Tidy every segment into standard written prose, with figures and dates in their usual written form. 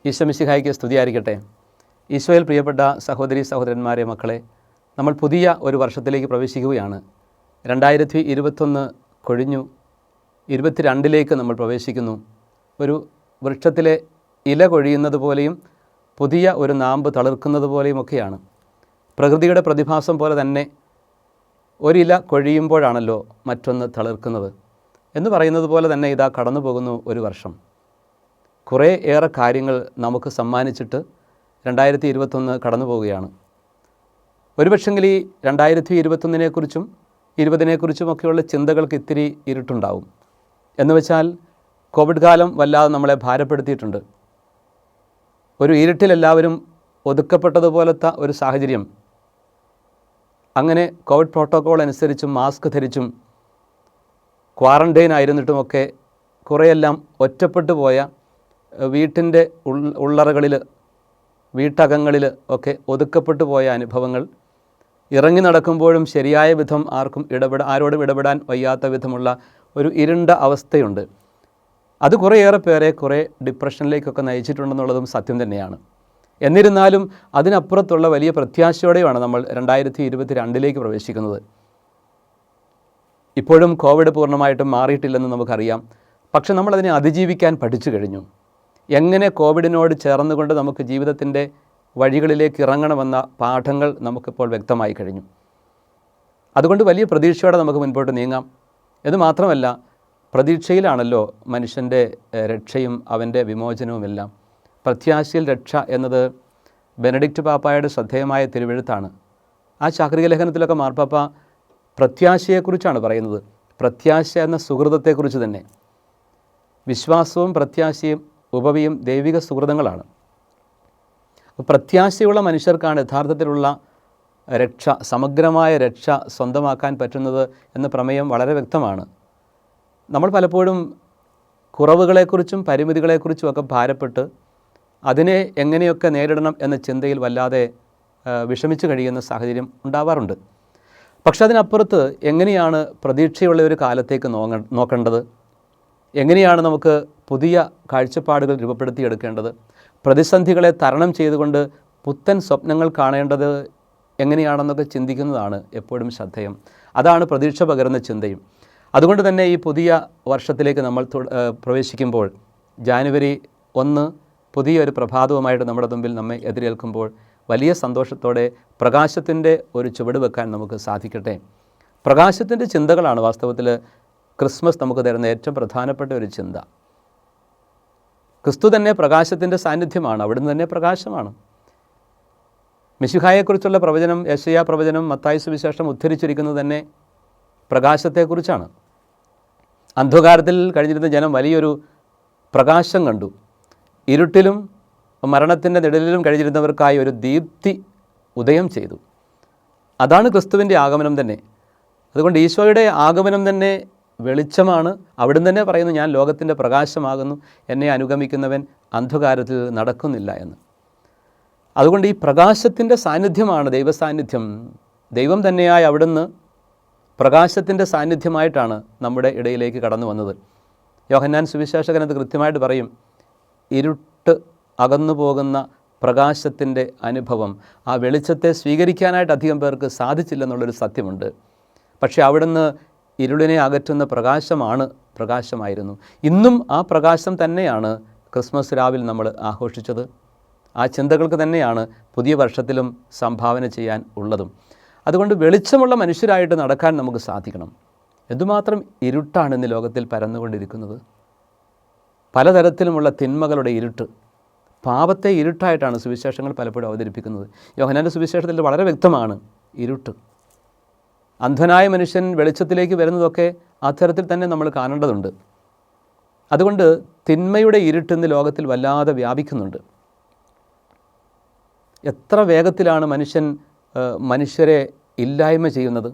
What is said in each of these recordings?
ഈശോ മിശിഹായ്ക്ക് സ്തുതിയായിരിക്കട്ടെ. ഈശോയിൽ പ്രിയപ്പെട്ട സഹോദരി സഹോദരന്മാരെ, മക്കളെ, നമ്മൾ പുതിയ ഒരു വർഷത്തിലേക്ക് പ്രവേശിക്കുകയാണ്. 2021 കൊഴിഞ്ഞു, 22ലേക്ക് നമ്മൾ പ്രവേശിക്കുന്നു. ഒരു വൃക്ഷത്തിലെ ഇല കൊഴിയുന്നത് പോലെയും പുതിയ ഒരു നാമ്പ് തളിർക്കുന്നത് പോലെയുമൊക്കെയാണ്. പ്രകൃതിയുടെ പ്രതിഭാസം പോലെ തന്നെ ഒരില കൊഴിയുമ്പോഴാണല്ലോ മറ്റൊന്ന് തളിർക്കുന്നത് എന്ന് പറയുന്നത് പോലെ തന്നെ ഇതാ കടന്നു പോകുന്നു ഒരു വർഷം. കുറേ ഏറെ കാര്യങ്ങൾ നമുക്ക് സമ്മാനിച്ചിട്ട് 2021 കടന്നു പോവുകയാണ്. ഒരുപക്ഷെങ്കിൽ ഈ 2021-നെക്കുറിച്ചും 20-നെക്കുറിച്ചുമൊക്കെയുള്ള ചിന്തകൾക്ക് ഇത്തിരി ഇരുട്ടുണ്ടാവും. എന്നുവെച്ചാൽ കോവിഡ് കാലം വല്ലാതെ നമ്മളെ ഭാരപ്പെടുത്തിയിട്ടുണ്ട്. ഒരു ഇരുട്ടിലെല്ലാവരും ഒതുക്കപ്പെട്ടതുപോലത്തെ ഒരു സാഹചര്യം. അങ്ങനെ കോവിഡ് പ്രോട്ടോക്കോൾ അനുസരിച്ചും മാസ്ക് ധരിച്ചും ക്വാറൻറ്റൈൻ ആയിരുന്നിട്ടുമൊക്കെ കുറേയെല്ലാം ഒറ്റപ്പെട്ടു പോയ വീട്ടിൻ്റെ ഉള്ളറകളിൽ, വീട്ടകങ്ങളിൽ ഒക്കെ ഒതുക്കപ്പെട്ടു പോയ അനുഭവങ്ങൾ, ഇറങ്ങി നടക്കുമ്പോഴും ശരിയായ വിധം ആരോടും ഇടപെടാൻ വയ്യാത്ത വിധമുള്ള ഒരു ഇരുണ്ട അവസ്ഥയുണ്ട്. അത് കുറേയേറെ പേരെ കുറേ ഡിപ്രഷനിലേക്കൊക്കെ നയിച്ചിട്ടുണ്ടെന്നുള്ളതും സത്യം തന്നെയാണ്. എന്നിരുന്നാലും അതിനപ്പുറത്തുള്ള വലിയ പ്രത്യാശയോടെയാണ് നമ്മൾ 2022ലേക്ക് പ്രവേശിക്കുന്നത്. ഇപ്പോഴും കോവിഡ് പൂർണ്ണമായിട്ടും മാറിയിട്ടില്ലെന്ന് നമുക്കറിയാം. പക്ഷെ നമ്മളതിനെ അതിജീവിക്കാൻ പഠിച്ചു കഴിഞ്ഞു. എങ്ങനെ കോവിഡിനോട് ചേർന്നുകൊണ്ട് നമുക്ക് ജീവിതത്തിൻ്റെ വഴികളിലേക്ക് ഇറങ്ങണമെന്ന പാഠങ്ങൾ നമുക്കിപ്പോൾ വ്യക്തമായി കഴിഞ്ഞു. അതുകൊണ്ട് വലിയ പ്രതീക്ഷയോടെ നമുക്ക് മുൻപോട്ട് നീങ്ങാം. എന്ന് മാത്രമല്ല, പ്രതീക്ഷയിലാണല്ലോ മനുഷ്യൻ്റെ രക്ഷയും അവൻ്റെ വിമോചനവുമെല്ലാം. പ്രത്യാശയിൽ രക്ഷ എന്നത് ബെനഡിക്റ്റ് പാപ്പായുടെ ശ്രദ്ധേയമായ തിരുവെഴുത്താണ്. ആ ചാക്രിക ലേഖനത്തിലൊക്കെ മാർപ്പാപ്പ പ്രത്യാശയെക്കുറിച്ചാണ് പറയുന്നത്. പ്രത്യാശ എന്ന സുഹൃതത്തെക്കുറിച്ച് തന്നെ. വിശ്വാസവും പ്രത്യാശയും ഉപവിയും ദൈവിക സുഹൃതങ്ങളാണ്. പ്രത്യാശയുള്ള മനുഷ്യർക്കാണ് യഥാർത്ഥത്തിലുള്ള രക്ഷ, സമഗ്രമായ രക്ഷ സ്വന്തമാക്കാൻ പറ്റുന്നത് എന്ന പ്രമേയം വളരെ വ്യക്തമാണ്. നമ്മൾ പലപ്പോഴും കുറവുകളെക്കുറിച്ചും പരിമിതികളെക്കുറിച്ചും ഒക്കെ ഭാരപ്പെട്ട് അതിനെ എങ്ങനെയൊക്കെ നേരിടണം എന്ന ചിന്തയിൽ വല്ലാതെ വിഷമിച്ച് കഴിയുന്ന സാഹചര്യം ഉണ്ടാവാറുണ്ട്. പക്ഷെ അതിനപ്പുറത്ത് എങ്ങനെയാണ് പ്രതീക്ഷയുള്ള ഒരു കാലത്തേക്ക് നോക്കേണ്ടത്, എങ്ങനെയാണ് നമുക്ക് പുതിയ കാഴ്ചപ്പാടുകൾ രൂപപ്പെടുത്തിയെടുക്കേണ്ടത്, പ്രതിസന്ധികളെ തരണം ചെയ്തുകൊണ്ട് പുത്തൻ സ്വപ്നങ്ങൾ കാണേണ്ടത് എങ്ങനെയാണെന്നൊക്കെ ചിന്തിക്കുന്നതാണ് എപ്പോഴും ശ്രദ്ധേയം. അതാണ് പ്രതീക്ഷ പകരുന്ന ചിന്തയും. അതുകൊണ്ട് തന്നെ ഈ പുതിയ വർഷത്തിലേക്ക് നമ്മൾ പ്രവേശിക്കുമ്പോൾ ജാനുവരി 1 പുതിയൊരു പ്രഭാതവുമായിട്ട് നമ്മുടെ മുമ്പിൽ നമ്മെ എതിരേൽക്കുമ്പോൾ വലിയ സന്തോഷത്തോടെ പ്രകാശത്തിൻ്റെ ഒരു ചുവട് വെക്കാൻ നമുക്ക് സാധിക്കട്ടെ. പ്രകാശത്തിൻ്റെ ചിന്തകളാണ് വാസ്തവത്തിൽ ക്രിസ്മസ് നമുക്ക് തരുന്ന ഏറ്റവും പ്രധാനപ്പെട്ട ഒരു ചിന്ത. ക്രിസ്തു തന്നെ പ്രകാശത്തിൻ്റെ സാന്നിധ്യമാണ്, അവിടുന്ന് തന്നെ പ്രകാശമാണ്. മിശിഹായെക്കുറിച്ചുള്ള പ്രവചനം, യെശയ്യാ പ്രവചനം, മത്തായി സുവിശേഷം ഉദ്ധരിച്ചിരിക്കുന്നത് തന്നെ പ്രകാശത്തെക്കുറിച്ചാണ്. അന്ധകാരത്തിൽ കഴിഞ്ഞിരുന്ന ജനം വലിയൊരു പ്രകാശം കണ്ടു. ഇരുട്ടിലും മരണത്തിൻ്റെ നിഴലിലും കഴിഞ്ഞിരുന്നവർക്കായി ഒരു ദീപ്തി ഉദയം ചെയ്തു. അതാണ് ക്രിസ്തുവിൻ്റെ ആഗമനം തന്നെ. അതുകൊണ്ട് ഈശോയുടെ ആഗമനം തന്നെ വെളിച്ചമാണ്. അവിടുന്ന് തന്നെ പറയുന്നു, ഞാൻ ലോകത്തിൻ്റെ പ്രകാശമാകുന്നു, എന്നെ അനുഗമിക്കുന്നവൻ അന്ധകാരത്തിൽ നടക്കുന്നില്ല എന്ന്. അതുകൊണ്ട് ഈ പ്രകാശത്തിൻ്റെ സാന്നിധ്യമാണ് ദൈവസാന്നിധ്യം. ദൈവം തന്നെയായ അവിടുന്ന് പ്രകാശത്തിൻ്റെ സാന്നിധ്യമായിട്ടാണ് നമ്മുടെ ഇടയിലേക്ക് കടന്നു വന്നത്. യോഹന്നാൻ സുവിശേഷകൻ അത് കൃത്യമായിട്ട് പറയും. ഇരുട്ട് അകന്നു പോകുന്ന പ്രകാശത്തിൻ്റെ അനുഭവം, ആ വെളിച്ചത്തെ സ്വീകരിക്കാനായിട്ട് അധികം പേർക്ക് സാധിച്ചില്ലെന്നുള്ളൊരു സത്യമുണ്ട്. പക്ഷേ അവിടുന്ന് ഇരുളിനെ അകറ്റുന്ന പ്രകാശമായിരുന്നു. ഇന്നും ആ പ്രകാശം തന്നെയാണ് ക്രിസ്മസ് രാവിൽ നമ്മൾ ആഘോഷിച്ചത്. ആ ചിന്തകൾക്ക് തന്നെയാണ് പുതിയ വർഷത്തിലും സംഭാവന ചെയ്യാൻ ഉള്ളതും. അതുകൊണ്ട് വെളിച്ചമുള്ള മനുഷ്യരായിട്ട് നടക്കാൻ നമുക്ക് സാധിക്കണം. എന്തുമാത്രം ഇരുട്ടാണ് ഇന്ന് ലോകത്തിൽ പരന്നുകൊണ്ടിരിക്കുന്നത്. പലതരത്തിലുമുള്ള തിന്മകളുടെ ഇരുട്ട്, പാപത്തെ ഇരുട്ടായിട്ടാണ് സുവിശേഷങ്ങൾ പലപ്പോഴും അവതരിപ്പിക്കുന്നത്. യോഹന്നാൻ്റെ സുവിശേഷത്തിൽ വളരെ വ്യക്തമാണ് ഇരുട്ട്. അന്ധനായ മനുഷ്യൻ വെളിച്ചത്തിലേക്ക് വരുന്നതൊക്കെ അത്തരത്തിൽ തന്നെ നമ്മൾ കാണേണ്ടതുണ്ട്. അതുകൊണ്ട് തിന്മയുടെ ഇരുട്ടിന്ന് ലോകത്തിൽ വല്ലാതെ വ്യാപിക്കുന്നുണ്ട്. എത്ര വേഗത്തിലാണ് മനുഷ്യരെ ഇല്ലായ്മ ചെയ്യുന്നത്.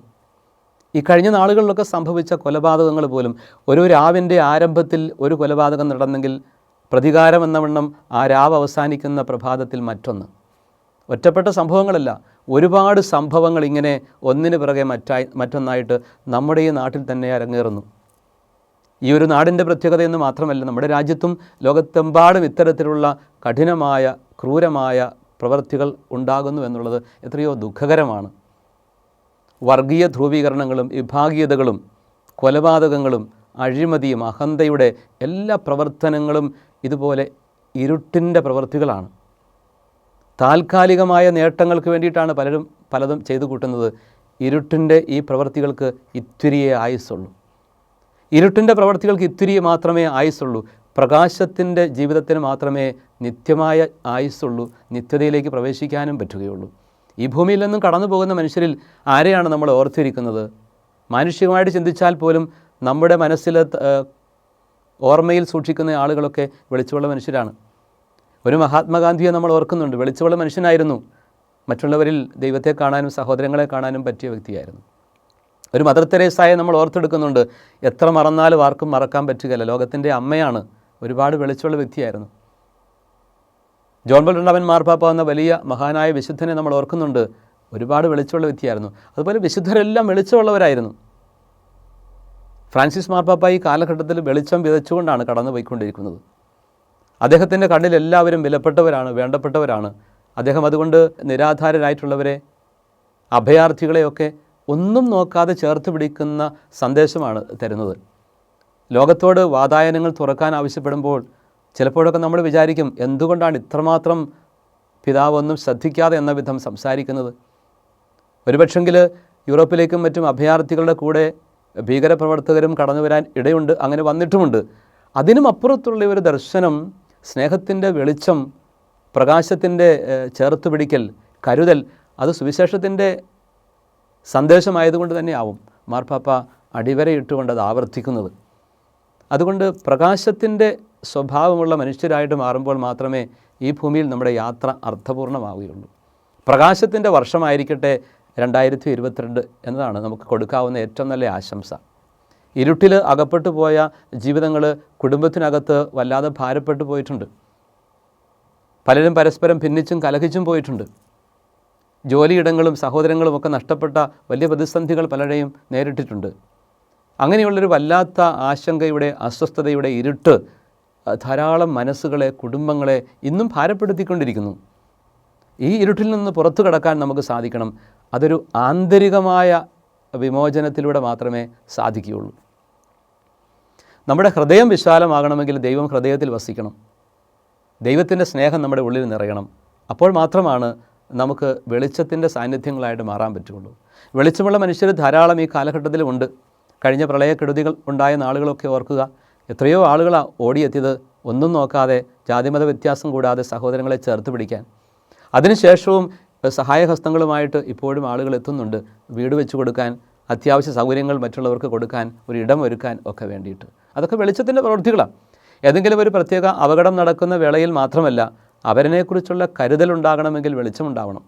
ഈ കഴിഞ്ഞ നാളുകളിലൊക്കെ സംഭവിച്ച കൊലപാതകങ്ങൾ പോലും, ഒരു രാവിൻ്റെ ആരംഭത്തിൽ ഒരു കൊലപാതകം നടന്നെങ്കിൽ പ്രതികാരം എന്ന വണ്ണം ആ രാവ് അവസാനിക്കുന്ന പ്രഭാതത്തിൽ മറ്റൊന്ന്. ഒറ്റപ്പെട്ട സംഭവങ്ങളല്ല, ഒരുപാട് സംഭവങ്ങൾ ഇങ്ങനെ ഒന്നിനു പിറകെ മറ്റൊന്നായിട്ട് നമ്മുടെ ഈ നാട്ടിൽ തന്നെ അരങ്ങേറുന്നു. ഈ ഒരു നാടിൻ്റെ പ്രത്യേകതയെന്ന് മാത്രമല്ല, നമ്മുടെ രാജ്യത്തും ലോകത്തെമ്പാടും ഇത്തരത്തിലുള്ള കഠിനമായ ക്രൂരമായ പ്രവൃത്തികൾ ഉണ്ടാകുന്നു എന്നുള്ളത് എത്രയോ ദുഃഖകരമാണ്. വർഗീയ ധ്രുവീകരണങ്ങളും വിഭാഗീയതകളും കൊലപാതകങ്ങളും അഴിമതിയും അഹന്തയുടെ എല്ലാ പ്രവർത്തനങ്ങളും ഇതുപോലെ ഇരുട്ടിൻ്റെ പ്രവൃത്തികളാണ്. താൽക്കാലികമായ നേട്ടങ്ങൾക്ക് വേണ്ടിയിട്ടാണ് പലതും ചെയ്തു കൂട്ടുന്നത്. ഇരുട്ടിൻ്റെ ഈ പ്രവൃത്തികൾക്ക് ഇത്തിരിയേ ആയുസ്സുള്ളൂ. ഇരുട്ടിൻ്റെ പ്രവൃത്തികൾക്ക് ഇത്തിരിയെ മാത്രമേ ആയുസ്സുള്ളൂ. പ്രകാശത്തിൻ്റെ ജീവിതത്തിന് മാത്രമേ നിത്യമായ ആയുസ്സുള്ളൂ, നിത്യതയിലേക്ക് പ്രവേശിക്കാനും പറ്റുകയുള്ളൂ. ഈ ഭൂമിയിൽ നിന്നും കടന്നു പോകുന്ന മനുഷ്യരിൽ ആരെയാണ് നമ്മൾ ഓർത്തിരിക്കുന്നത്? മാനുഷികമായിട്ട് ചിന്തിച്ചാൽ പോലും നമ്മുടെ മനസ്സിൽ ഓർമ്മയിൽ സൂക്ഷിക്കുന്ന ആളുകളൊക്കെ വെളിച്ചമുള്ള മനുഷ്യരാണ്. ഒരു മഹാത്മാഗാന്ധിയെ നമ്മൾ ഓർക്കുന്നുണ്ട്. വെളിച്ചമുള്ള മനുഷ്യനായിരുന്നു. മറ്റുള്ളവരിൽ ദൈവത്തെ കാണാനും സഹോദരങ്ങളെ കാണാനും പറ്റിയ വ്യക്തിയായിരുന്നു. ഒരു മദർ തെരേസയെ നമ്മൾ ഓർത്തെടുക്കുന്നുണ്ട്. എത്ര മറന്നാലും ആർക്കും മറക്കാൻ പറ്റുകയില്ല. ലോകത്തിൻ്റെ അമ്മയാണ്. ഒരുപാട് വെളിച്ചമുള്ള വ്യക്തിയായിരുന്നു. ജോൺ പോൾ രണ്ടാമൻ മാർപ്പാപ്പ എന്ന വലിയ മഹാനായ വിശുദ്ധനെ നമ്മൾ ഓർക്കുന്നുണ്ട്. ഒരുപാട് വെളിച്ചമുള്ള വ്യക്തിയായിരുന്നു. അതുപോലെ വിശുദ്ധരെല്ലാം വെളിച്ചമുള്ളവരായിരുന്നു. ഫ്രാൻസിസ് മാർപ്പാപ്പ ഈ കാലഘട്ടത്തിൽ വെളിച്ചം വിതച്ചുകൊണ്ടാണ് കടന്നു പോയിക്കൊണ്ടിരിക്കുന്നത്. അദ്ദേഹത്തിൻ്റെ കണ്ണിൽ എല്ലാവരും വിലപ്പെട്ടവരാണ്, വേണ്ടപ്പെട്ടവരാണ്. അദ്ദേഹം അതുകൊണ്ട് നിരാധാരരായിട്ടുള്ളവരെ, അഭയാർത്ഥികളെയൊക്കെ ഒന്നും നോക്കാതെ ചേർത്ത് പിടിക്കുന്ന സന്ദേശമാണ് തരുന്നത്. ലോകത്തോട് വാതായനങ്ങൾ തുറക്കാൻ ആവശ്യപ്പെടുമ്പോൾ ചിലപ്പോഴൊക്കെ നമ്മൾ വിചാരിക്കും, എന്തുകൊണ്ടാണ് ഇത്രമാത്രം പിതാവൊന്നും ശ്രദ്ധിക്കാതെ എന്ന വിധം സംസാരിക്കുന്നത്? ഒരുപക്ഷെങ്കിൽ യൂറോപ്പിലേക്കും മറ്റും അഭയാർത്ഥികളുടെ കൂടെ ഭീകരപ്രവർത്തകരും കടന്നു വരാൻ ഇടയുണ്ട്, അങ്ങനെ വന്നിട്ടുമുണ്ട്. അതിനും അപ്പുറത്തുള്ള ഒരു ദർശനം, സ്നേഹത്തിൻ്റെ വെളിച്ചം, പ്രകാശത്തിൻ്റെ ചേർത്ത് പിടിക്കൽ, കരുതൽ, അത് സുവിശേഷത്തിൻ്റെ സന്ദേശമായതുകൊണ്ട് തന്നെയാവും മാർപ്പാപ്പ അടിവരയിട്ടുകൊണ്ട് അത് ആവർത്തിക്കുന്നത്. അതുകൊണ്ട് പ്രകാശത്തിൻ്റെ സ്വഭാവമുള്ള മനുഷ്യരായിട്ട് മാറുമ്പോൾ മാത്രമേ ഈ ഭൂമിയിൽ നമ്മുടെ യാത്ര അർത്ഥപൂർണ്ണമാവുകയുള്ളൂ. പ്രകാശത്തിൻ്റെ വർഷമായിരിക്കട്ടെ 2022 എന്നതാണ് നമുക്ക് കൊടുക്കാവുന്ന ഏറ്റവും നല്ല ആശംസ. ഇരുട്ടിൽ അകപ്പെട്ടു പോയ ജീവിതങ്ങൾ കുടുംബത്തിനകത്ത് വല്ലാതെ ഭാരപ്പെട്ടു പോയിട്ടുണ്ട്. പലരും പരസ്പരം ഭിന്നിച്ചും കലഹിച്ചും പോയിട്ടുണ്ട്. ജോലിയിടങ്ങളും സഹോദരങ്ങളും ഒക്കെ നഷ്ടപ്പെട്ട വലിയ പ്രതിസന്ധികൾ പലരെയും നേരിട്ടിട്ടുണ്ട്. അങ്ങനെയുള്ളൊരു വല്ലാത്ത ആശങ്കയുടെ, അസ്വസ്ഥതയുടെ ഇരുട്ട് ധാരാളം മനസ്സുകളെ, കുടുംബങ്ങളെ ഇന്നും ഭാരപ്പെടുത്തിക്കൊണ്ടിരിക്കുന്നു. ഈ ഇരുട്ടിൽ നിന്ന് പുറത്തു കടക്കാൻ നമുക്ക് സാധിക്കണം. അതൊരു ആന്തരികമായ വിമോചനത്തിലൂടെ മാത്രമേ സാധിക്കുകയുള്ളൂ. നമ്മുടെ ഹൃദയം വിശാലമാകണമെങ്കിൽ ദൈവം ഹൃദയത്തിൽ വസിക്കണം. ദൈവത്തിൻ്റെ സ്നേഹം നമ്മുടെ ഉള്ളിൽ നിറയണം. അപ്പോൾ മാത്രമാണ് നമുക്ക് വെളിച്ചത്തിൻ്റെ സാന്നിധ്യങ്ങളായിട്ട് മാറാൻ പറ്റുള്ളൂ. വെളിച്ചമുള്ള മനുഷ്യർ ധാരാളം ഈ കാലഘട്ടത്തിലുമുണ്ട്. കഴിഞ്ഞ പ്രളയക്കെടുതികൾ ഉണ്ടായ നാളുകളൊക്കെ ഓർക്കുക. എത്രയോ ആളുകളാണ് ഓടിയെത്തിയത്, ഒന്നും നോക്കാതെ, ജാതിമത വ്യത്യാസം കൂടാതെ സഹോദരങ്ങളെ ചേർത്ത് പിടിക്കാൻ. അതിനുശേഷവും സഹായഹസ്തങ്ങളുമായിട്ട് ഇപ്പോഴും ആളുകൾ എത്തുന്നുണ്ട്, വീട് വെച്ച് കൊടുക്കാൻ, അത്യാവശ്യ സൗകര്യങ്ങൾ മറ്റുള്ളവർക്ക് കൊടുക്കാൻ, ഒരു ഇടം ഒരുക്കാൻ ഒക്കെ വേണ്ടിയിട്ട്. അതൊക്കെ വെളിച്ചത്തിൻ്റെ പ്രവൃത്തികളാണ്. ഏതെങ്കിലും ഒരു പ്രത്യേക അപകടം നടക്കുന്ന വേളയിൽ മാത്രമല്ല, അവരനെക്കുറിച്ചുള്ള കരുതലുണ്ടാകണമെങ്കിൽ വെളിച്ചമുണ്ടാവണം.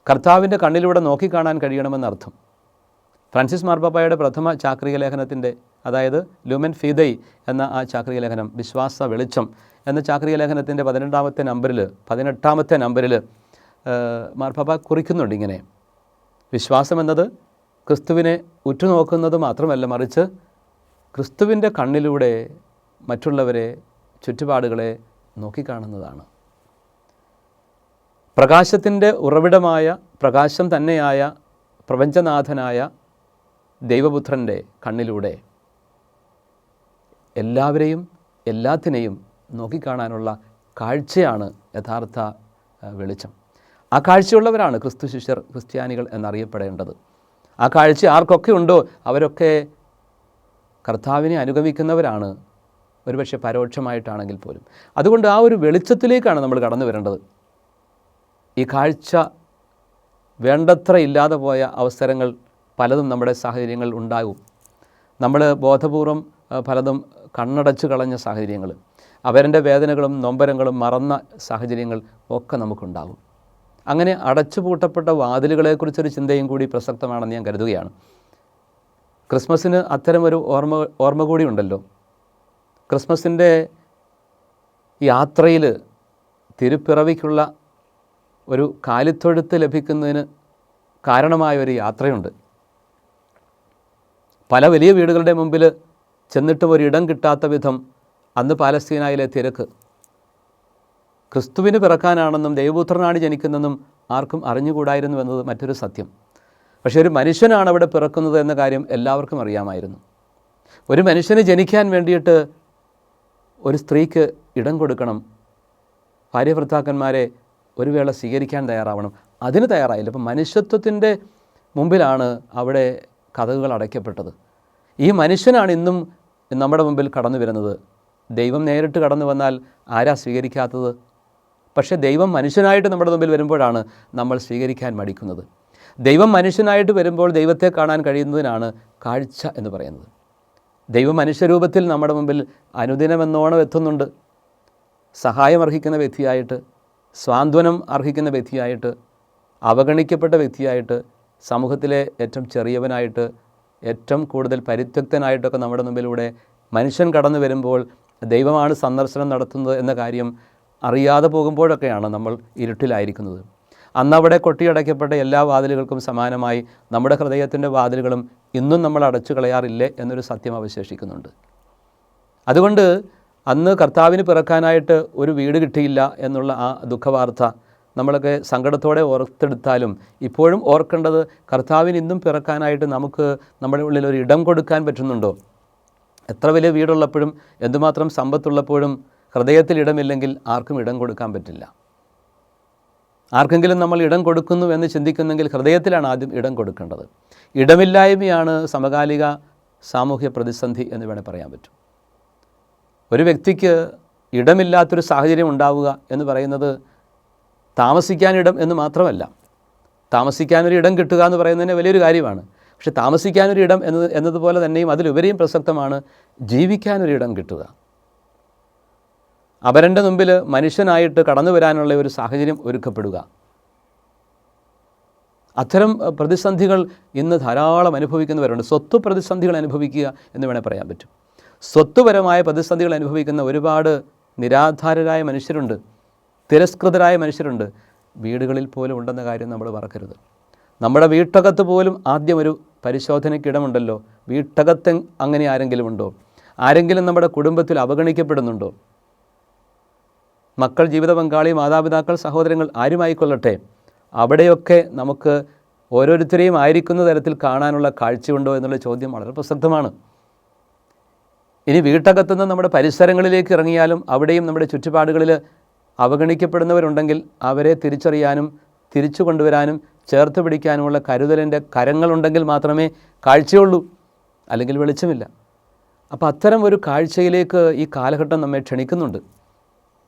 കർത്താവിൻ്റെ കണ്ണിലൂടെ നോക്കിക്കാണാൻ കഴിയണമെന്നർത്ഥം. ഫ്രാൻസിസ് മാർപ്പാപ്പയുടെ പ്രഥമ ചാക്രിക ലേഖനത്തിൻ്റെ, അതായത് ലൂമൻ ഫിദൈ എന്ന ആ ചാക്രിക ലേഖനം, വിശ്വാസ വെളിച്ചം എന്ന ചാക്രിക ലേഖനത്തിൻ്റെ 18ാമത്തെ നമ്പറിൽ മാർപ്പാപ്പ കുറിക്കുന്നുണ്ട് ഇങ്ങനെ: വിശ്വാസം എന്നത് ക്രിസ്തുവിനെ ഉറ്റുനോക്കുന്നത് മാത്രമല്ല, മറിച്ച് ക്രിസ്തുവിൻ്റെ കണ്ണിലൂടെ മറ്റുള്ളവരെ, ചുറ്റുപാടുകളെ നോക്കിക്കാണുന്നതാണ്. പ്രകാശത്തിൻ്റെ ഉറവിടമായ, പ്രകാശം തന്നെയായ, പ്രപഞ്ചനാഥനായ ദൈവപുത്രൻ്റെ കണ്ണിലൂടെ എല്ലാവരെയും എല്ലാത്തിനെയും നോക്കിക്കാണാനുള്ള കാഴ്ചയാണ് യഥാർത്ഥ വെളിച്ചം. ആ കാഴ്ചയുള്ളവരാണ് ക്രിസ്തു ശിഷ്യർ, ക്രിസ്ത്യാനികൾ എന്നറിയപ്പെടേണ്ടത്. ആ കാഴ്ച ആർക്കൊക്കെ ഉണ്ടോ അവരൊക്കെ കർത്താവിനെ അനുഗമിക്കുന്നവരാണ്, ഒരുപക്ഷെ പരോക്ഷമായിട്ടാണെങ്കിൽ പോലും. അതുകൊണ്ട് ആ ഒരു വെളിച്ചത്തിലേക്കാണ് നമ്മൾ കടന്നു വരേണ്ടത്. ഈ കാഴ്ച വേണ്ടത്ര ഇല്ലാതെ പോയ അവസരങ്ങൾ പലതും നമ്മുടെ സാഹചര്യങ്ങൾ ഉണ്ടാകും. നമ്മൾ ബോധപൂർവം പലതും കണ്ണടച്ച് കളഞ്ഞ സാഹചര്യങ്ങൾ, അവരുടെ വേദനകളും നൊമ്പരങ്ങളും മറന്ന സാഹചര്യങ്ങൾ ഒക്കെ നമുക്കുണ്ടാകും. അങ്ങനെ അടച്ചുപൂട്ടപ്പെട്ട വാതിലുകളെക്കുറിച്ചൊരു ചിന്തയും കൂടി പ്രസക്തമാണെന്ന് ഞാൻ കരുതുകയാണ്. ക്രിസ്മസിന് അത്തരമൊരു ഓർമ്മ കൂടി ഉണ്ടല്ലോ. ക്രിസ്മസിൻ്റെ യാത്രയിൽ തിരുപ്പിറവിക്കുള്ള ഒരു കാലിത്തൊഴുത്ത് ലഭിക്കുന്നതിന് കാരണമായ ഒരു യാത്രയുണ്ട്. പല വലിയ വീടുകളുടെ മുമ്പിൽ ചെന്നിട്ടും ഒരിടം കിട്ടാത്ത വിധം അന്ന് പാലസ്തീനായിലെ തിരക്ക്. ക്രിസ്തുവിന് പിറക്കാനാണെന്നും ദൈവപുത്രനാണ് ജനിക്കുന്നതെന്നും ആർക്കും അറിഞ്ഞുകൂടായിരുന്നു എന്നത് മറ്റൊരു സത്യം. പക്ഷേ ഒരു മനുഷ്യനാണ് അവിടെ പിറക്കുന്നത് എന്ന കാര്യം എല്ലാവർക്കും അറിയാമായിരുന്നു. ഒരു മനുഷ്യന് ജനിക്കാൻ വേണ്ടിയിട്ട് ഒരു സ്ത്രീക്ക് ഇടം കൊടുക്കണം, ഭാര്യഭർത്താക്കന്മാരെ ഒരു വേള സ്വീകരിക്കാൻ തയ്യാറാവണം. അതിന് തയ്യാറായില്ല. അപ്പം മനുഷ്യത്വത്തിൻ്റെ മുമ്പിലാണ് അവിടെ കതകുകൾ അടയ്ക്കപ്പെട്ടത്. ഈ മനുഷ്യനാണ് ഇന്നും നമ്മുടെ മുമ്പിൽ കടന്നു വരുന്നത്. ദൈവം നേരിട്ട് കടന്നു വന്നാൽ ആരാ സ്വീകരിക്കാത്തത്? പക്ഷേ ദൈവം മനുഷ്യനായിട്ട് നമ്മുടെ മുമ്പിൽ വരുമ്പോഴാണ് നമ്മൾ സ്വീകരിക്കാൻ മടിക്കുന്നത്. ദൈവം മനുഷ്യനായിട്ട് വരുമ്പോൾ ദൈവത്തെ കാണാൻ കഴിയുന്നതിനാണ് കാഴ്ച എന്ന് പറയുന്നത്. ദൈവം മനുഷ്യരൂപത്തിൽ നമ്മുടെ മുമ്പിൽ അനുദിനമെന്നോണം എത്തുന്നുണ്ട്. സഹായം അർഹിക്കുന്ന വ്യക്തിയായിട്ട്, സ്വാന്തനം അർഹിക്കുന്ന വ്യക്തിയായിട്ട്, അവഗണിക്കപ്പെട്ട വ്യക്തിയായിട്ട്, സമൂഹത്തിലെ ഏറ്റവും ചെറിയവനായിട്ട്, ഏറ്റവും കൂടുതൽ പരിത്യക്തനായിട്ടൊക്കെ നമ്മുടെ മുമ്പിലൂടെ മനുഷ്യൻ കടന്നു വരുമ്പോൾ ദൈവമാണ് സന്ദർശനം നടത്തുന്നത് എന്ന കാര്യം അറിയാതെ പോകുമ്പോഴൊക്കെയാണ് നമ്മൾ ഇരുട്ടിലായിരിക്കുന്നത്. അന്നവിടെ കൊട്ടിയടയ്ക്കപ്പെട്ട എല്ലാ വാതിലുകൾക്കും സമാനമായി നമ്മുടെ ഹൃദയത്തിൻ്റെ വാതിലുകളും ഇന്നും നമ്മൾ അടച്ചു കളയാറില്ലേ എന്നൊരു സത്യം അവശേഷിക്കുന്നുണ്ട്. അതുകൊണ്ട് അന്ന് കർത്താവിന് പിറക്കാനായിട്ട് ഒരു വീട് കിട്ടിയില്ല എന്നുള്ള ആ ദുഃഖവാർത്ത നമ്മളൊക്കെ സങ്കടത്തോടെ ഓർത്തെടുത്താലും ഇപ്പോഴും ഓർക്കേണ്ടത് കർത്താവിന് ഇന്നും പിറക്കാനായിട്ട് നമുക്ക് നമ്മുടെ ഉള്ളിൽ ഒരു ഇടം കൊടുക്കാൻ പറ്റുന്നുണ്ടോ? എത്ര വലിയ വീടുള്ളപ്പോഴും എന്തുമാത്രം സമ്പത്തുള്ളപ്പോഴും ഹൃദയത്തിൽ ഇടമില്ലെങ്കിൽ ആർക്കും ഇടം കൊടുക്കാൻ പറ്റില്ല. ആർക്കെങ്കിലും നമ്മൾ ഇടം കൊടുക്കുന്നു എന്ന് ചിന്തിക്കുന്നെങ്കിൽ ഹൃദയത്തിലാണ് ആദ്യം ഇടം കൊടുക്കേണ്ടത്. ഇടമില്ലായ്മയാണ് സമകാലിക സാമൂഹ്യ പ്രതിസന്ധി എന്ന് വേണേൽ പറയാൻ പറ്റും. ഒരു വ്യക്തിക്ക് ഇടമില്ലാത്തൊരു സാഹചര്യം ഉണ്ടാവുക എന്ന് പറയുന്നത് താമസിക്കാനിടം എന്ന് മാത്രമല്ല. താമസിക്കാനൊരു ഇടം കിട്ടുക എന്ന് പറയുന്നതിന് വലിയൊരു കാര്യമാണ്. പക്ഷെ താമസിക്കാനൊരു ഇടം എന്നതുപോലെ തന്നെയും അതിലുപരിയും പ്രസക്തമാണ് ജീവിക്കാനൊരിടം കിട്ടുക. അപരൻ്റെ മുമ്പിൽ മനുഷ്യനായിട്ട് കടന്നു വരാനുള്ള ഒരു സാഹചര്യം ഒരുക്കപ്പെടുക. അത്തരം പ്രതിസന്ധികൾ ഇന്ന് ധാരാളം അനുഭവിക്കുന്നവരുണ്ട്. സ്വത്ത് പ്രതിസന്ധികൾ അനുഭവിക്കുക എന്ന് വേണേൽ പറയാൻ പറ്റും. സ്വത്തുപരമായ പ്രതിസന്ധികൾ അനുഭവിക്കുന്ന ഒരുപാട് നിരാധാരരായ മനുഷ്യരുണ്ട്, തിരസ്കൃതരായ മനുഷ്യരുണ്ട്. വീടുകളിൽ പോലും ഉണ്ടെന്ന കാര്യം നമ്മൾ മറക്കരുത്. നമ്മുടെ വീട്ടകത്ത് പോലും ആദ്യം ഒരു പരിശോധനയ്ക്കിടമുണ്ടല്ലോ. വീട്ടകത്ത് അങ്ങനെ ആരെങ്കിലും ഉണ്ടോ? ആരെങ്കിലും നമ്മുടെ കുടുംബത്തിൽ അവഗണിക്കപ്പെടുന്നുണ്ടോ? മക്കൾ, ജീവിത പങ്കാളി, മാതാപിതാക്കൾ, സഹോദരങ്ങൾ ആരുമായിക്കൊള്ളട്ടെ, അവിടെയൊക്കെ നമുക്ക് ഓരോരുത്തരെയും ആയിരിക്കുന്ന തരത്തിൽ കാണാനുള്ള കാഴ്ചയുണ്ടോ എന്നുള്ള ചോദ്യം വളരെ പ്രസക്തമാണ്. ഇനി വീട്ടകത്തുനിന്ന് നമ്മുടെ പരിസരങ്ങളിലേക്ക് ഇറങ്ങിയാലും അവിടെയും നമ്മുടെ ചുറ്റുപാടുകളിൽ അവഗണിക്കപ്പെടുന്നവരുണ്ടെങ്കിൽ അവരെ തിരിച്ചറിയാനും തിരിച്ചു കൊണ്ടുവരാനും ചേർത്ത് പിടിക്കാനുമുള്ള കരുതലിൻ്റെ കരങ്ങളുണ്ടെങ്കിൽ മാത്രമേ കാഴ്ചയുള്ളൂ, അല്ലെങ്കിൽ വെളിച്ചമില്ല. അപ്പോൾ അത്തരം ഒരു കാഴ്ചയിലേക്ക് ഈ കാലഘട്ടം നമ്മെ ക്ഷണിക്കുന്നുണ്ട്.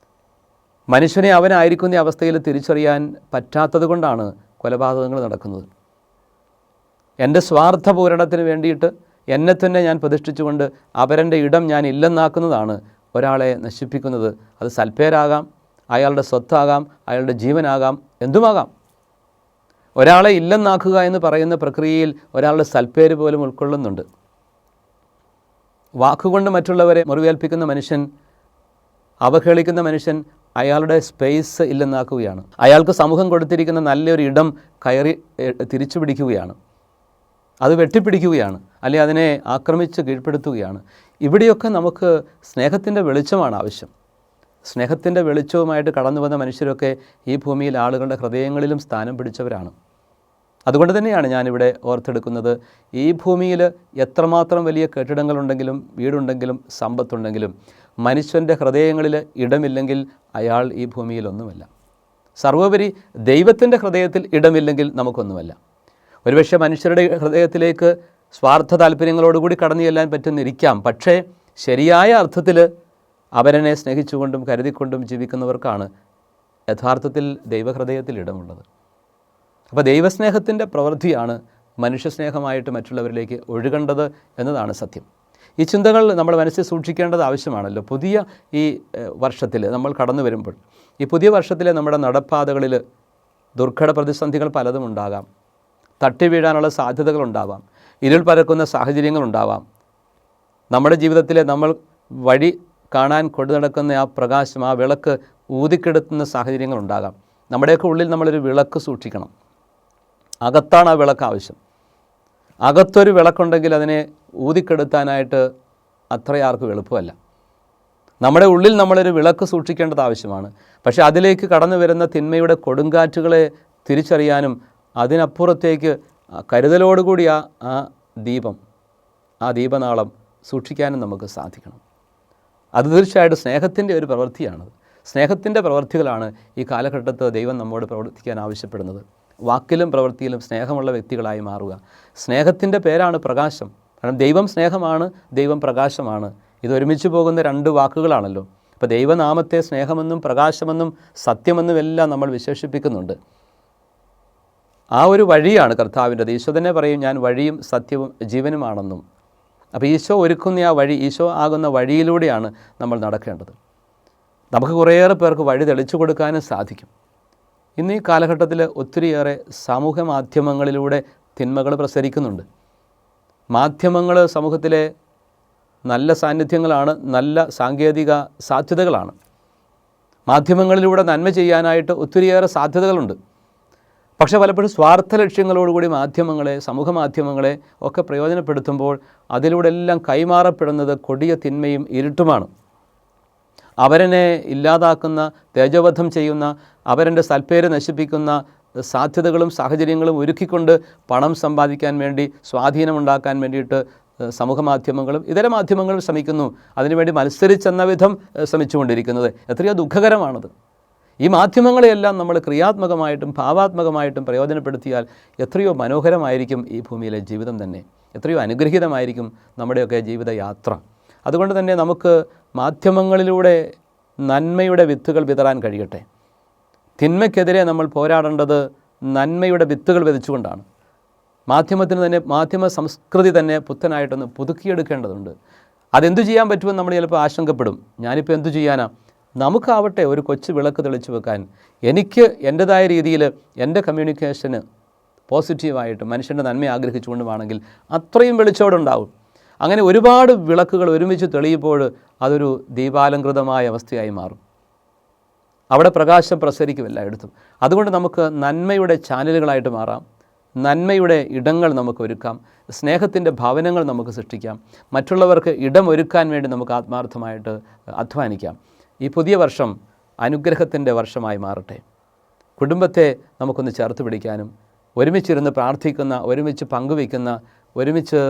മനുഷ്യനെ അവനായിരിക്കുന്ന അവസ്ഥയിൽ തിരിച്ചറിയാൻ പറ്റാത്തത് കൊണ്ടാണ് കൊലപാതകങ്ങൾ നടക്കുന്നത്. എൻ്റെ സ്വാർത്ഥപൂരണത്തിന് വേണ്ടിയിട്ട് എന്നെ തന്നെ ഞാൻ പ്രതിഷ്ഠിച്ചുകൊണ്ട് അപരൻ്റെ ഇടം ഞാൻ ഇല്ലെന്നാക്കുന്നതാണ് ഒരാളെ നശിപ്പിക്കുന്നത്. അത് സൽപ്പേരാകാം, അയാളുടെ സ്വത്താകാം, അയാളുടെ ജീവനാകാം, എന്തുമാകാം. ഒരാളെ ഇല്ലെന്നാക്കുക എന്ന് പറയുന്ന പ്രക്രിയയിൽ ഒരാളുടെ സൽപ്പേര് പോലും ഉൾക്കൊള്ളുന്നുണ്ട്. വാക്കുകൊണ്ട് മറ്റുള്ളവരെ മുറിവേൽപ്പിക്കുന്ന മനുഷ്യൻ, അവഹേളിക്കുന്ന മനുഷ്യൻ അയാളുടെ സ്പേസ് ഇല്ലെന്നാക്കുകയാണ്. അയാൾക്ക് സമൂഹം കൊടുത്തിരിക്കുന്ന നല്ലൊരു ഇടം കയറി തിരിച്ചു പിടിക്കുകയാണ്, അത് വെട്ടിപ്പിടിക്കുകയാണ്, അല്ലെങ്കിൽ അതിനെ ആക്രമിച്ച് കീഴ്പ്പെടുത്തുകയാണ്. ഇവിടെയൊക്കെ നമുക്ക് സ്നേഹത്തിൻ്റെ വെളിച്ചമാണ് ആവശ്യം. സ്നേഹത്തിൻ്റെ വെളിച്ചവുമായിട്ട് കടന്നു വന്ന മനുഷ്യരൊക്കെ ഈ ഭൂമിയിൽ ആളുകളുടെ ഹൃദയങ്ങളിലും സ്ഥാനം പിടിച്ചവരാണ്. അതുകൊണ്ട് തന്നെയാണ് ഞാനിവിടെ ഓർത്തെടുക്കുന്നത്, ഈ ഭൂമിയിൽ എത്രമാത്രം വലിയ കെട്ടിടങ്ങളുണ്ടെങ്കിലും വീടുണ്ടെങ്കിലും സമ്പത്തുണ്ടെങ്കിലും മനുഷ്യൻ്റെ ഹൃദയങ്ങളിൽ ഇടമില്ലെങ്കിൽ അയാൾ ഈ ഭൂമിയിലൊന്നുമല്ല. സർവോപരി ദൈവത്തിൻ്റെ ഹൃദയത്തിൽ ഇടമില്ലെങ്കിൽ നമുക്കൊന്നുമല്ല. ഒരുപക്ഷെ മനുഷ്യരുടെ ഹൃദയത്തിലേക്ക് സ്വാർത്ഥ താല്പര്യങ്ങളോടുകൂടി കടന്നു ചെല്ലാൻ പറ്റുന്നിരിക്കാം. പക്ഷേ ശരിയായ അർത്ഥത്തിൽ അവരനെ സ്നേഹിച്ചുകൊണ്ടും കരുതിക്കൊണ്ടും ജീവിക്കുന്നവർക്കാണ് യഥാർത്ഥത്തിൽ ദൈവഹൃദയത്തിൽ ഇടമുള്ളത്. അപ്പോൾ ദൈവസ്നേഹത്തിൻ്റെ പ്രവൃത്തിയാണ് മനുഷ്യസ്നേഹമായിട്ട് മറ്റുള്ളവരിലേക്ക് ഒഴുകേണ്ടത് എന്നതാണ് സത്യം. ഈ ചിന്തകൾ നമ്മൾ മനസ്സിൽ സൂക്ഷിക്കേണ്ടത് ആവശ്യമാണല്ലോ. പുതിയ ഈ വർഷത്തിൽ നമ്മൾ കടന്നു വരുമ്പോൾ, ഈ പുതിയ വർഷത്തിലെ നമ്മുടെ നടപ്പാതകളിൽ ദുർഘട പ്രതിസന്ധികൾ പലതും ഉണ്ടാകാം. തട്ടി വീഴാനുള്ള സാധ്യതകളുണ്ടാവാം. ഇരുൾ പരക്കുന്ന സാഹചര്യങ്ങളുണ്ടാവാം. നമ്മുടെ ജീവിതത്തിലെ നമ്മൾ വഴി കാണാൻ കൊണ്ടു നടക്കുന്ന ആ പ്രകാശം, ആ വിളക്ക് ഊതിക്കെടുത്തുന്ന സാഹചര്യങ്ങളുണ്ടാകാം. നമ്മുടെയൊക്കെ ഉള്ളിൽ നമ്മളൊരു വിളക്ക് സൂക്ഷിക്കണം. അകത്താണ് ആ വിളക്ക് ആവശ്യം. അകത്തൊരു വിളക്കുണ്ടെങ്കിൽ അതിനെ ഊതിക്കെടുത്താനായിട്ട് അത്രയാർക്കും എളുപ്പമല്ല. നമ്മുടെ ഉള്ളിൽ നമ്മളൊരു വിളക്ക് സൂക്ഷിക്കേണ്ടത് ആവശ്യമാണ്. പക്ഷേ അതിലേക്ക് കടന്നു വരുന്ന തിന്മയുടെ കൊടുങ്കാറ്റുകളെ തിരിച്ചറിയാനും അതിനപ്പുറത്തേക്ക് കരുതലോടുകൂടി ആ ദീപം, ആ ദീപനാളം സൂക്ഷിക്കാനും നമുക്ക് സാധിക്കണം. അത് തീർച്ചയായിട്ടും സ്നേഹത്തിൻ്റെ ഒരു പ്രവൃത്തിയാണ്. സ്നേഹത്തിൻ്റെ പ്രവൃത്തികളാണ് ഈ കാലഘട്ടത്ത് ദൈവം നമ്മോട് പ്രവർത്തിക്കാൻ ആവശ്യപ്പെടുന്നത്. വാക്കിലും പ്രവൃത്തിയിലും സ്നേഹമുള്ള വ്യക്തികളായി മാറുക. സ്നേഹത്തിൻ്റെ പേരാണ് പ്രകാശം. കാരണം ദൈവം സ്നേഹമാണ്, ദൈവം പ്രകാശമാണ്. ഇത് ഒരുമിച്ച് പോകുന്ന രണ്ട് വാക്കുകളാണല്ലോ. അപ്പോൾ ദൈവനാമത്തെ സ്നേഹമെന്നും പ്രകാശമെന്നും സത്യമെന്നും എല്ലാം നമ്മൾ വിശേഷിപ്പിക്കുന്നുണ്ട്. ആ ഒരു വഴിയാണ് കർത്താവിൻ്റെത്. ഈശോ തന്നെ പറയും, ഞാൻ വഴിയും സത്യവും ജീവനുമാണെന്നും. അപ്പോൾ ഈശോ ഒരുക്കുന്ന ആ വഴി, ഈശോ ആകുന്ന വഴിയിലൂടെയാണ് നമ്മൾ നടക്കേണ്ടത്. നമുക്ക് കുറേയേറെ പേർക്ക് വഴി തെളിച്ചു കൊടുക്കാനും സാധിക്കും. ഇന്ന് ഈ കാലഘട്ടത്തിൽ ഒത്തിരിയേറെ സാമൂഹ്യ മാധ്യമങ്ങളിലൂടെ തിന്മകൾ പ്രസരിക്കുന്നുണ്ട്. മാധ്യമങ്ങൾ സമൂഹത്തിലെ നല്ല സാന്നിധ്യങ്ങളാണ്, നല്ല സാങ്കേതിക സാധ്യതകളാണ്. മാധ്യമങ്ങളിലൂടെ നന്മ ചെയ്യാനായിട്ട് ഒത്തിരിയേറെ സാധ്യതകളുണ്ട്. പക്ഷേ പലപ്പോഴും സ്വാർത്ഥ ലക്ഷ്യങ്ങളോടുകൂടി മാധ്യമങ്ങളെ, സമൂഹ മാധ്യമങ്ങളെ ഒക്കെ പ്രയോജനപ്പെടുത്തുമ്പോൾ അതിലൂടെ എല്ലാം കൈമാറപ്പെടുന്നത് കൊടിയ തിന്മയും ഇരുട്ടുമാണ്. അവരനെ ഇല്ലാതാക്കുന്ന, തേജോവധം ചെയ്യുന്ന, അവരുടെ സൽപ്പേര് നശിപ്പിക്കുന്ന സാധ്യതകളും സാഹചര്യങ്ങളും ഒരുക്കിക്കൊണ്ട് പണം സമ്പാദിക്കാൻ വേണ്ടി, സ്വാധീനമുണ്ടാക്കാൻ വേണ്ടിയിട്ട് സമൂഹ മാധ്യമങ്ങളും ഇതര മാധ്യമങ്ങളും ശ്രമിക്കുന്നു. അതിനുവേണ്ടി മത്സരിച്ചെന്ന വിധം ശ്രമിച്ചുകൊണ്ടിരിക്കുന്നത് എത്രയോ ദുഃഖകരമാണത്. ഈ മാധ്യമങ്ങളെയെല്ലാം നമ്മൾ ക്രിയാത്മകമായിട്ടും ഭാവാത്മകമായിട്ടും പ്രയോജനപ്പെടുത്തിയാൽ എത്രയോ മനോഹരമായിരിക്കും ഈ ഭൂമിയിലെ ജീവിതം തന്നെ, എത്രയോ അനുഗ്രഹീതമായിരിക്കും നമ്മുടെയൊക്കെ ജീവിതയാത്ര. അതുകൊണ്ട് തന്നെ നമുക്ക് മാധ്യമങ്ങളിലൂടെ നന്മയുടെ വിത്തുകൾ വിതറാൻ കഴിയട്ടെ. തിന്മയ്ക്കെതിരെ നമ്മൾ പോരാടേണ്ടത് നന്മയുടെ വിത്തുകൾ വിതച്ചുകൊണ്ടാണ്. മാധ്യമത്തിന് തന്നെ, മാധ്യമ സംസ്കൃതി തന്നെ പുത്തനായിട്ടൊന്ന് പുതുക്കിയെടുക്കേണ്ടതുണ്ട്. അതെന്തു ചെയ്യാൻ പറ്റുമെന്ന് നമ്മൾ ചിലപ്പോൾ ആശങ്കപ്പെടും. ഞാനിപ്പോൾ എന്തു ചെയ്യാനാ? നമുക്കാവട്ടെ ഒരു കൊച്ചു വിളക്ക് തെളിച്ചു വെക്കാൻ. എനിക്ക് എൻ്റെതായ രീതിയിൽ എൻ്റെ കമ്മ്യൂണിക്കേഷന് പോസിറ്റീവായിട്ട് മനുഷ്യൻ്റെ നന്മ ആഗ്രഹിച്ചുകൊണ്ടുമാണെങ്കിൽ അത്രയും വെളിച്ചോടുണ്ടാവും. അങ്ങനെ ഒരുപാട് വിളക്കുകൾ ഒരുമിച്ച് തെളിയുമ്പോൾ അതൊരു ദീപാലങ്കൃതമായ അവസ്ഥയായി മാറും. അവിടെ പ്രകാശം പ്രസരിക്കും എല്ലായിടത്തും. അതുകൊണ്ട് നമുക്ക് നന്മയുടെ ചാനലുകളായിട്ട് മാറാം. നന്മയുടെ ഇടങ്ങൾ നമുക്ക് ഒരുക്കാം. സ്നേഹത്തിൻ്റെ ഭവനങ്ങൾ നമുക്ക് സൃഷ്ടിക്കാം. മറ്റുള്ളവർക്ക് ഇടമൊരുക്കാൻ വേണ്ടി നമുക്ക് ആത്മാർത്ഥമായിട്ട് അധ്വാനിക്കാം. ഈ പുതിയ വർഷം അനുഗ്രഹത്തിൻ്റെ വർഷമായി മാറട്ടെ. കുടുംബത്തെ നമുക്കൊന്ന് ചേർത്ത് പിടിക്കാനും ഒരുമിച്ചിരുന്ന് പ്രാർത്ഥിക്കുന്ന, ഒരുമിച്ച് പങ്കുവയ്ക്കുന്ന, ഒരുമിച്ച്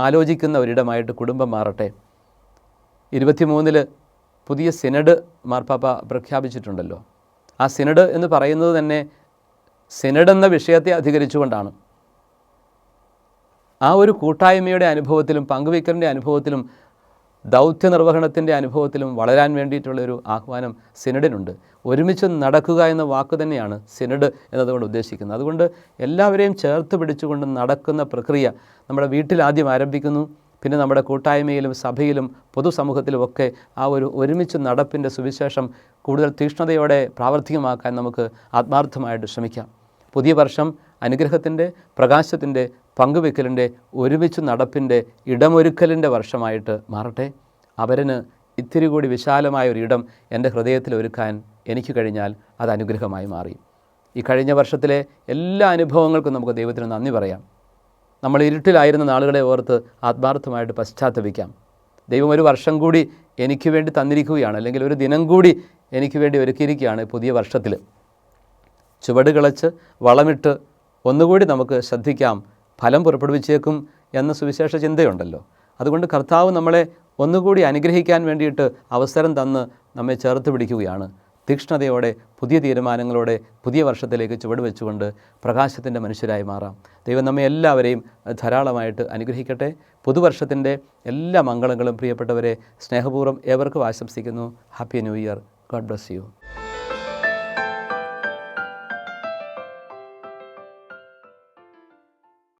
ആലോചിക്കുന്ന ഒരിടമായിട്ട് കുടുംബം മാറട്ടെ. 23 പുതിയ സിനഡ് മാർപ്പാപ്പ പ്രഖ്യാപിച്ചിട്ടുണ്ടല്ലോ. ആ സിനഡ് എന്ന് പറയുന്നത് തന്നെ സിനഡ് എന്ന വിഷയത്തെ അധികരിച്ചുകൊണ്ടാണ്. ആ ഒരു കൂട്ടായ്മയുടെ അനുഭവത്തിലും പങ്കുവയ്ക്കലിൻ്റെ അനുഭവത്തിലും ദൗത്യ നിർവഹണത്തിൻ്റെ അനുഭവത്തിലും വളരാൻ വേണ്ടിയിട്ടുള്ളൊരു ആഹ്വാനം സിനഡിനുണ്ട്. ഒരുമിച്ച് നടക്കുക എന്ന വാക്ക് തന്നെയാണ് സിനഡ് എന്നതുകൊണ്ട് ഉദ്ദേശിക്കുന്നത്. അതുകൊണ്ട് എല്ലാവരെയും ചേർത്ത് പിടിച്ചുകൊണ്ട് നടക്കുന്ന പ്രക്രിയ നമ്മുടെ വീട്ടിൽ ആദ്യം ആരംഭിക്കുന്നു. പിന്നെ നമ്മുടെ കൂട്ടായ്മയിലും സഭയിലും പൊതുസമൂഹത്തിലുമൊക്കെ ആ ഒരു ഒരുമിച്ച് നടപ്പിൻ്റെ സുവിശേഷം കൂടുതൽ തീക്ഷ്ണതയോടെ പ്രാവർത്തികമാക്കാൻ നമുക്ക് ആത്മാർത്ഥമായിട്ട് ശ്രമിക്കാം. പുതിയ വർഷം അനുഗ്രഹത്തിൻ്റെ, പ്രകാശത്തിൻ്റെ, പങ്കുവെക്കലിൻ്റെ, ഒരുമിച്ച് നടപ്പിൻ്റെ, ഇടമൊരുക്കലിൻ്റെ വർഷമായിട്ട് മാറട്ടെ. അവരന് ഇത്തിരി കൂടി വിശാലമായ ഒരു ഇടം എൻ്റെ ഹൃദയത്തിൽ ഒരുക്കാൻ എനിക്ക് കഴിഞ്ഞാൽ അത് അനുഗ്രഹമായി മാറി. ഈ കഴിഞ്ഞ വർഷത്തിലെ എല്ലാ അനുഭവങ്ങൾക്കും നമുക്ക് ദൈവത്തിന് നന്ദി പറയാം. നമ്മൾ ഇരുട്ടിലായിരുന്ന നാളുകളെ ഓർത്ത് ആത്മാർത്ഥമായിട്ട് പശ്ചാത്തപിക്കാം. ദൈവം ഒരു വർഷം കൂടി എനിക്ക് വേണ്ടി തന്നിരിക്കുകയാണ്, അല്ലെങ്കിൽ ഒരു ദിനം കൂടി എനിക്ക് വേണ്ടി ഒരുക്കിയിരിക്കുകയാണ് പുതിയ വർഷത്തിൽ. ചുവട് കിളച്ച് വളമിട്ട് ഒന്നുകൂടി നമുക്ക് ശ്രദ്ധിക്കാം. ഫലം പുറപ്പെടുവിച്ചേക്കും എന്ന സുവിശേഷ ചിന്തയുണ്ടല്ലോ. അതുകൊണ്ട് കർത്താവ് നമ്മളെ ഒന്നുകൂടി അനുഗ്രഹിക്കാൻ വേണ്ടിയിട്ട് അവസരം തന്ന് നമ്മെ ചേർത്ത് പിടിക്കുകയാണ്. തീക്ഷ്ണതയോടെ, പുതിയ തീരുമാനങ്ങളോടെ പുതിയ വർഷത്തിലേക്ക് ചുവട് വെച്ചുകൊണ്ട് പ്രകാശത്തിൻ്റെ മനുഷ്യരായി മാറാം. ദൈവം നമ്മെ എല്ലാവരെയും ധാരാളമായിട്ട് അനുഗ്രഹിക്കട്ടെ. പുതുവർഷത്തിൻ്റെ എല്ലാ മംഗളങ്ങളും പ്രിയപ്പെട്ടവരെ സ്നേഹപൂർവ്വം ഏവർക്കും ആശംസിക്കുന്നു. Happy new year. God bless you.